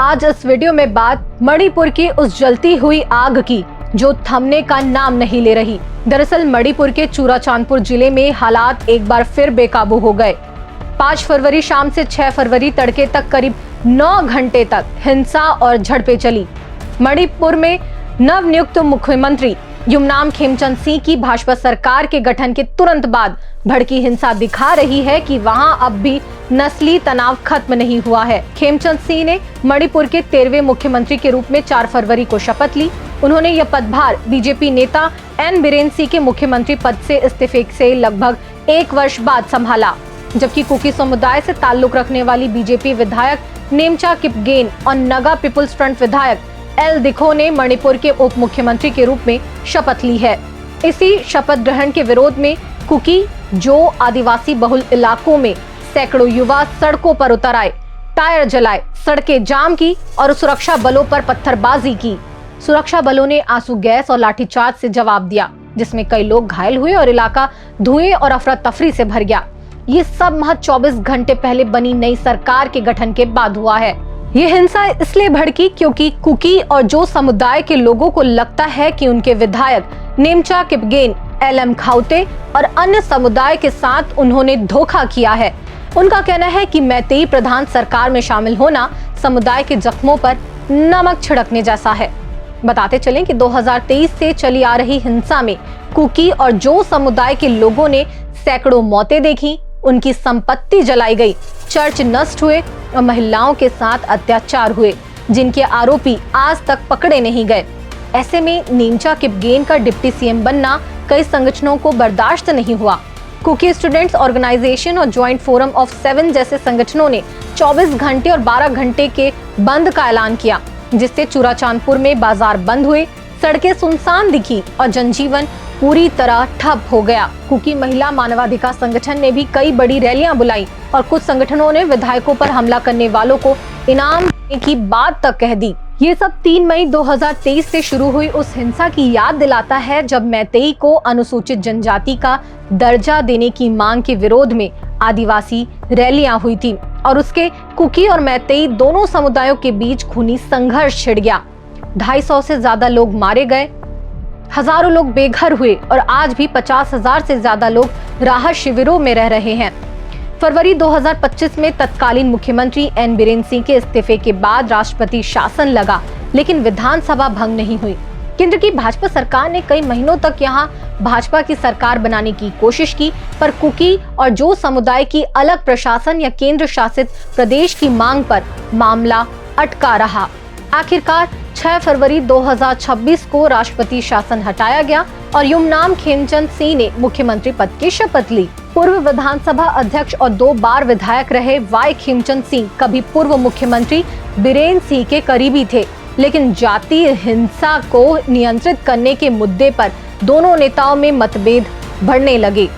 आज इस वीडियो में बात मणिपुर की उस जलती हुई आग की जो थमने का नाम नहीं ले रही। दरअसल मणिपुर के चूराचांदपुर जिले में हालात एक बार फिर बेकाबू हो गए। 5 फरवरी शाम से 6 फरवरी तड़के तक करीब 9 घंटे तक हिंसा और झड़पें चली। मणिपुर में नवनियुक्त मुख्यमंत्री युमनाम खेमचंद सिंह की भाजपा सरकार के गठन के तुरंत बाद भड़की हिंसा दिखा रही है कि वहां अब भी नस्ली तनाव खत्म नहीं हुआ है। खेमचंद सिंह ने मणिपुर के 13वें मुख्यमंत्री के रूप में 4 फरवरी को शपथ ली। उन्होंने यह पदभार बीजेपी नेता एन बीरेन सिंह के मुख्यमंत्री पद से इस्तीफे से लगभग 1 वर्ष बाद संभाला, जबकि कुकी समुदाय से ताल्लुक रखने वाली बीजेपी विधायक नेमचा किपगेन और नगा पीपुल्स फ्रंट विधायक एल दिखो ने मणिपुर के उप मुख्यमंत्री के रूप में शपथ ली है। इसी शपथ ग्रहण के विरोध में कुकी जो आदिवासी बहुल इलाकों में सैकड़ों युवा सड़कों पर उतर आए, टायर जलाए, सड़कें जाम की और सुरक्षा बलों पर पत्थरबाजी की। सुरक्षा बलों ने आंसू गैस और लाठीचार्ज से जवाब दिया, जिसमें कई लोग घायल हुए और इलाका धुएं और अफरा तफरी से भर गया। ये सब महज 24 घंटे पहले बनी नई सरकार के गठन के बाद हुआ है। ये हिंसा इसलिए भड़की क्योंकि कुकी और जो समुदाय के लोगों को लगता है कि उनके विधायक नेमचा किपगेन, एलएम खाउते और अन्य समुदाय के साथ उन्होंने धोखा किया है। उनका कहना है कि मैतेई प्रधान सरकार में शामिल होना समुदाय के जख्मों पर नमक छिड़कने जैसा है। बताते चलें कि 2023 से चली आ रही हिंसा में कुकी और जो समुदाय के लोगों ने सैकड़ों मौतें देखी, उनकी संपत्ति जलाई गई, चर्च नष्ट हुए और महिलाओं के साथ अत्याचार हुए, जिनके आरोपी आज तक पकड़े नहीं गए। ऐसे में नेमचा किपगेन का डिप्टी सीएम बनना कई संगठनों को बर्दाश्त नहीं हुआ। कुकी स्टूडेंट्स ऑर्गेनाइजेशन और ज्वाइंट फोरम ऑफ 7 जैसे संगठनों ने 24 घंटे और 12 घंटे के बंद का ऐलान किया, जिससे चूराचांदपुर में बाजार बंद हुए, सड़कें सुनसान दिखी और जनजीवन पूरी तरह ठप हो गया। कुकी महिला मानवाधिकार संगठन ने भी कई बड़ी रैलियां बुलाई और कुछ संगठनों ने विधायकों पर हमला करने वालों को इनाम देने की बात तक कह दी। ये सब 3 मई 2023 से शुरू हुई उस हिंसा की याद दिलाता है जब मैतेई को अनुसूचित जनजाति का दर्जा देने की मांग के विरोध में आदिवासी रैलियां हुई थी और उसके कुकी और मैतेई दोनों समुदायों के बीच खूनी संघर्ष छिड़ गया। 250 से ज्यादा लोग मारे गए, हजारों लोग बेघर हुए और आज भी 50,000 से ज्यादा लोग राहत शिविरों में रह रहे हैं। फरवरी 2025 में तत्कालीन मुख्यमंत्री एन बीरेन सिंह के इस्तीफे के बाद राष्ट्रपति शासन लगा, लेकिन विधानसभा भंग नहीं हुई। केंद्र की भाजपा सरकार ने कई महीनों तक यहां भाजपा की सरकार बनाने की कोशिश की, पर कुकी और जो समुदाय की अलग प्रशासन या केंद्र शासित प्रदेश की मांग पर मामला अटका रहा। आखिरकार 6 फरवरी 2026 को राष्ट्रपति शासन हटाया गया और युमनाम खेमचंद सिंह ने मुख्यमंत्री पद की शपथ ली। पूर्व विधानसभा अध्यक्ष और 2 बार विधायक रहे वाई खेमचंद सिंह कभी पूर्व मुख्यमंत्री बीरेन सिंह के करीबी थे, लेकिन जातीय हिंसा को नियंत्रित करने के मुद्दे पर दोनों नेताओं में मतभेद बढ़ने लगे।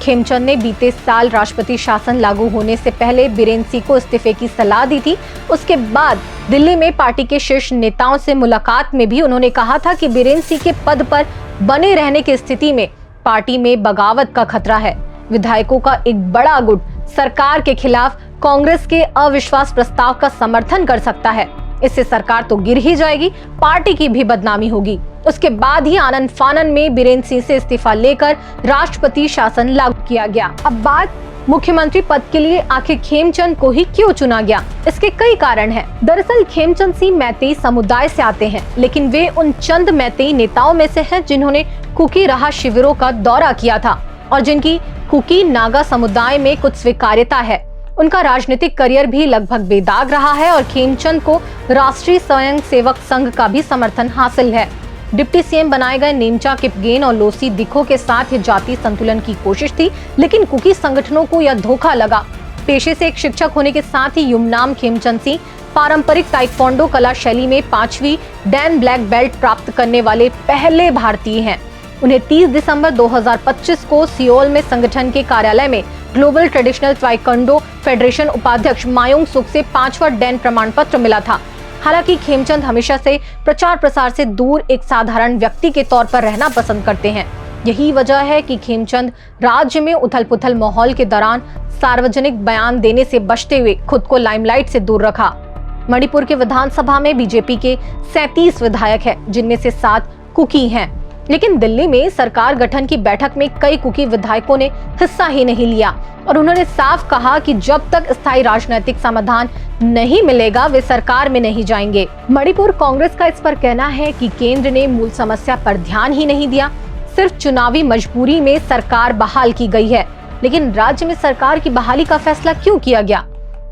खेमचंद ने बीते साल राष्ट्रपति शासन लागू होने से पहले बीरेन सिंह को इस्तीफे की सलाह दी थी। उसके बाद दिल्ली में पार्टी के शीर्ष नेताओं से मुलाकात में भी उन्होंने कहा था कि बीरेन सिंह के पद पर बने रहने की स्थिति में पार्टी में बगावत का खतरा है। विधायकों का एक बड़ा गुट सरकार के खिलाफ कांग्रेस के अविश्वास प्रस्ताव का समर्थन कर सकता है। इससे सरकार तो गिर ही जाएगी, पार्टी की भी बदनामी होगी। उसके बाद ही आनन फानन में बीरेन सिंह से इस्तीफा लेकर राष्ट्रपति शासन लागू किया गया। अब बात मुख्यमंत्री पद के लिए आखिर खेमचंद को ही क्यों चुना गया, इसके कई कारण हैं। दरअसल खेमचंद सिंह मैतेई समुदाय से आते हैं, लेकिन वे उन चंद मैतेई नेताओं में से हैं जिन्होंने कुकी राहत शिविरों का दौरा किया था और जिनकी कुकी नागा समुदाय में कुछ स्वीकार्यता है। उनका राजनीतिक करियर भी लगभग बेदाग रहा है और खेमचंद को राष्ट्रीय स्वयं सेवक संघ का भी समर्थन हासिल है। डिप्टी सीएम बनाए गए नेमचा किपगेन और लोसी दिखो के साथ ये जाति संतुलन की कोशिश थी, लेकिन कुकी संगठनों को यह धोखा लगा। पेशे से एक शिक्षक होने के साथ ही युमनाम खेमचंद सिंह पारंपरिक ताइक्वांडो कला शैली में 5वीं डैन ब्लैक बेल्ट प्राप्त करने वाले पहले भारतीय हैं। उन्हें 30 दिसंबर 2025 को सियोल में संगठन के कार्यालय में ग्लोबल ट्रेडिशनल ताइक्वांडो फेडरेशन उपाध्यक्ष मायोंग सुक से 5वां डैन प्रमाण पत्र मिला था। हालांकि खेमचंद हमेशा से प्रचार प्रसार से दूर एक साधारण व्यक्ति के तौर पर रहना पसंद करते हैं। यही वजह है कि खेमचंद राज्य में उथल-पुथल माहौल के दौरान सार्वजनिक बयान देने से बचते हुए खुद को लाइमलाइट से दूर रखा। मणिपुर के विधानसभा में बीजेपी के 37 विधायक हैं, जिनमें से 7 कुकी हैं। लेकिन दिल्ली में सरकार गठन की बैठक में कई कुकी विधायकों ने हिस्सा ही नहीं लिया और उन्होंने साफ कहा कि जब तक स्थायी राजनीतिक समाधान नहीं मिलेगा वे सरकार में नहीं जाएंगे। मणिपुर कांग्रेस का इस पर कहना है कि केंद्र ने मूल समस्या पर ध्यान ही नहीं दिया, सिर्फ चुनावी मजबूरी में सरकार बहाल की गई है। लेकिन राज्य में सरकार की बहाली का फैसला क्यों किया गया?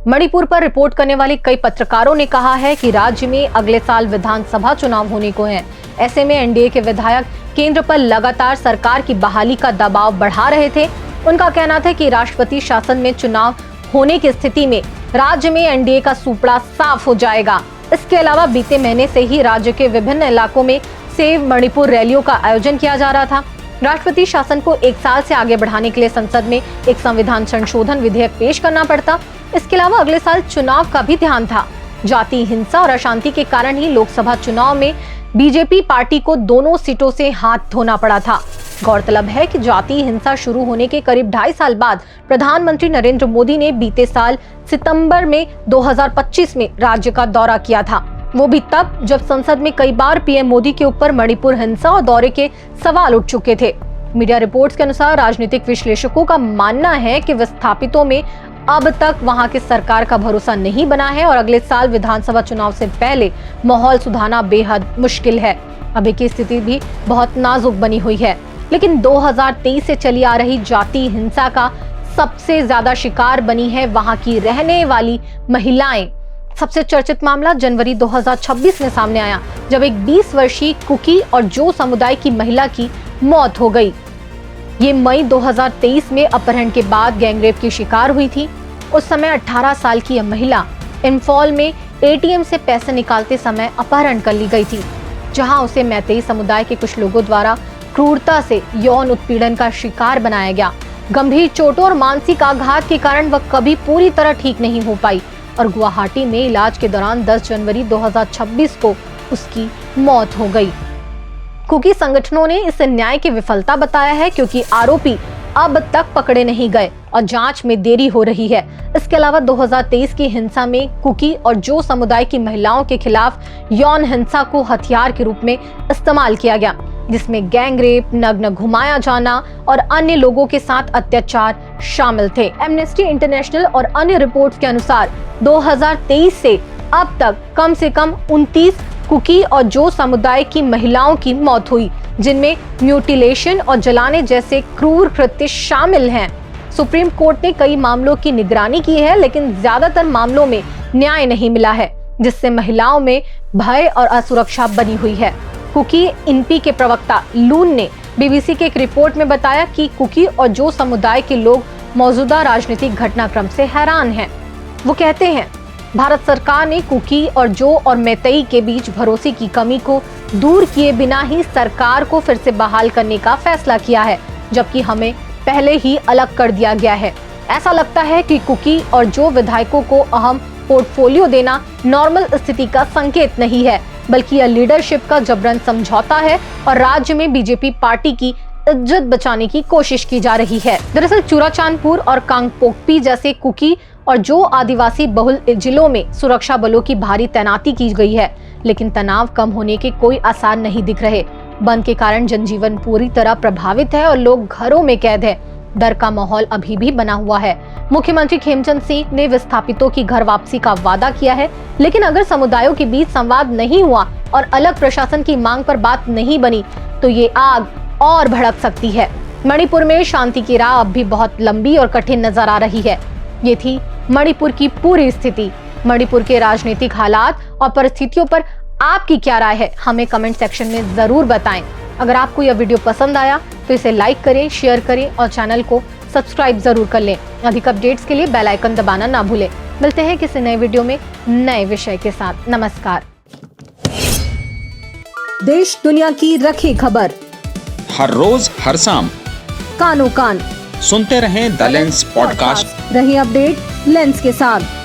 मणिपुर पर रिपोर्ट करने वाले कई पत्रकारों ने कहा है कि राज्य में अगले साल विधानसभा चुनाव होने को हैं। ऐसे में एनडीए के विधायक केंद्र पर लगातार सरकार की बहाली का दबाव बढ़ा रहे थे। उनका कहना था कि राष्ट्रपति शासन में चुनाव होने की स्थिति में राज्य में एनडीए का सुपड़ा साफ हो जाएगा। इसके अलावा बीते महीने से ही राज्य के विभिन्न इलाकों में सेव मणिपुर रैलियों का आयोजन किया जा रहा था। राष्ट्रपति शासन को 1 साल से आगे बढ़ाने के लिए संसद में एक संविधान संशोधन विधेयक पेश करना पड़ता। इसके अलावा अगले साल चुनाव का भी ध्यान था। जाति हिंसा और अशांति के कारण ही लोकसभा चुनाव में बीजेपी पार्टी को दोनों सीटों से हाथ धोना पड़ा था। गौरतलब है कि जाति हिंसा शुरू होने के करीब 2.5 साल बाद प्रधानमंत्री नरेंद्र मोदी ने बीते साल सितंबर में 2025 में राज्य का दौरा किया था। वो भी तब जब संसद में कई बार पीएम मोदी के ऊपर मणिपुर हिंसा और दौरे के सवाल उठ चुके थे। मीडिया रिपोर्ट्स के अनुसार राजनीतिक विश्लेषकों का मानना है कि विस्थापितों में अब तक वहां की सरकार का भरोसा नहीं बना है और अगले साल विधानसभा चुनाव से पहले माहौल सुधारना बेहद मुश्किल है। अभी की स्थिति भी बहुत नाजुक बनी हुई है। लेकिन 2023 से चली आ रही जाति हिंसा का सबसे ज्यादा शिकार बनी है वहां की रहने वाली महिलाएं। सबसे चर्चित मामला जनवरी 2026 में सामने आया, जब एक 20 वर्षीय कुकी और जो समुदाय की महिला की मौत हो गई। ये मई 2023 में अपहरण के बाद गैंगरेप की शिकार हुई थी। उस समय 18 साल की यह महिला इंफॉल में एटीएम से पैसे निकालते समय अपहरण कर ली गई थी, जहां उसे मैतेई समुदाय के कुछ लोगों द्वारा क्रूरता से यौन उत्पीड़न का शिकार बनाया गया। गंभीर चोटों और मानसिक आघात के कारण वह कभी पूरी तरह ठीक नहीं हो पाई और गुवाहाटी में इलाज के दौरान 10 जनवरी 2026 को उसकी मौत हो गई। कुकी संगठनों ने इसे न्याय की विफलता बताया है, क्योंकि आरोपी अब तक पकड़े नहीं गए और जांच में देरी हो रही है। इसके अलावा 2023 की हिंसा में कुकी और जो समुदाय की महिलाओं के खिलाफ यौन हिंसा को हथियार के रूप में इस्तेमाल किया गया, जिसमें गैंगरेप, नग्न घुमाया जाना और अन्य लोगों के साथ अत्याचार शामिल थे। एमनेस्टी इंटरनेशनल और अन्य रिपोर्ट्स के अनुसार 2023 से अब तक कम से कम 29 कुकी और जो समुदाय की महिलाओं की मौत हुई, जिनमें म्यूटिलेशन और जलाने जैसे क्रूर कृत्य शामिल हैं। सुप्रीम कोर्ट ने कई मामलों की निगरानी की है, लेकिन ज्यादातर मामलों में न्याय नहीं मिला है, जिससे महिलाओं में भय और असुरक्षा बनी हुई है। कुकी इनपी के प्रवक्ता लून ने बीबीसी के एक रिपोर्ट में बताया कि कुकी और जो समुदाय के लोग मौजूदा राजनीतिक घटनाक्रम से हैरान हैं। वो कहते हैं, भारत सरकार ने कुकी और जो और मैतेई के बीच भरोसे की कमी को दूर किए बिना ही सरकार को फिर से बहाल करने का फैसला किया है, जबकि हमें पहले ही अलग कर दिया गया है। ऐसा लगता है कि कुकी और जो विधायकों को अहम पोर्टफोलियो देना नॉर्मल स्थिति का संकेत नहीं है, बल्कि यह लीडरशिप का जबरन समझौता है और राज्य में बीजेपी पार्टी की इज्जत बचाने की कोशिश की जा रही है। दरअसल चूराचांदपुर और कांगपोकपी जैसे कुकी और जो आदिवासी बहुल जिलों में सुरक्षा बलों की भारी तैनाती की गई है, लेकिन तनाव कम होने के कोई आसार नहीं दिख रहे। बंद के कारण जनजीवन पूरी तरह प्रभावित है और लोग घरों में कैद है। डर का माहौल अभी भी बना हुआ है। मुख्यमंत्री खेमचंद सिंह ने विस्थापितों की घर वापसी का वादा किया है, लेकिन अगर समुदायों के बीच संवाद नहीं हुआ और अलग प्रशासन की मांग पर बात नहीं बनी, तो ये आग और भड़क सकती है। मणिपुर में शांति की राह अब भी बहुत लंबी और कठिन नजर आ रही है। ये थी मणिपुर की पूरी स्थिति। मणिपुर के राजनीतिक हालात और परिस्थितियों पर आपकी क्या राय है, हमें कमेंट सेक्शन में जरूर बताएं। अगर आपको यह वीडियो पसंद आया तो इसे लाइक करें, शेयर करें और चैनल को सब्सक्राइब जरूर कर लें। अधिक अपडेट्स के लिए बेल आइकन दबाना ना भूलें। मिलते हैं किसी नए वीडियो में नए विषय के साथ। नमस्कार। देश दुनिया की रखी खबर हर रोज हर शाम कानो कान सुनते रहें द लेंस पॉडकास्ट। रही अपडेट लेंस के साथ।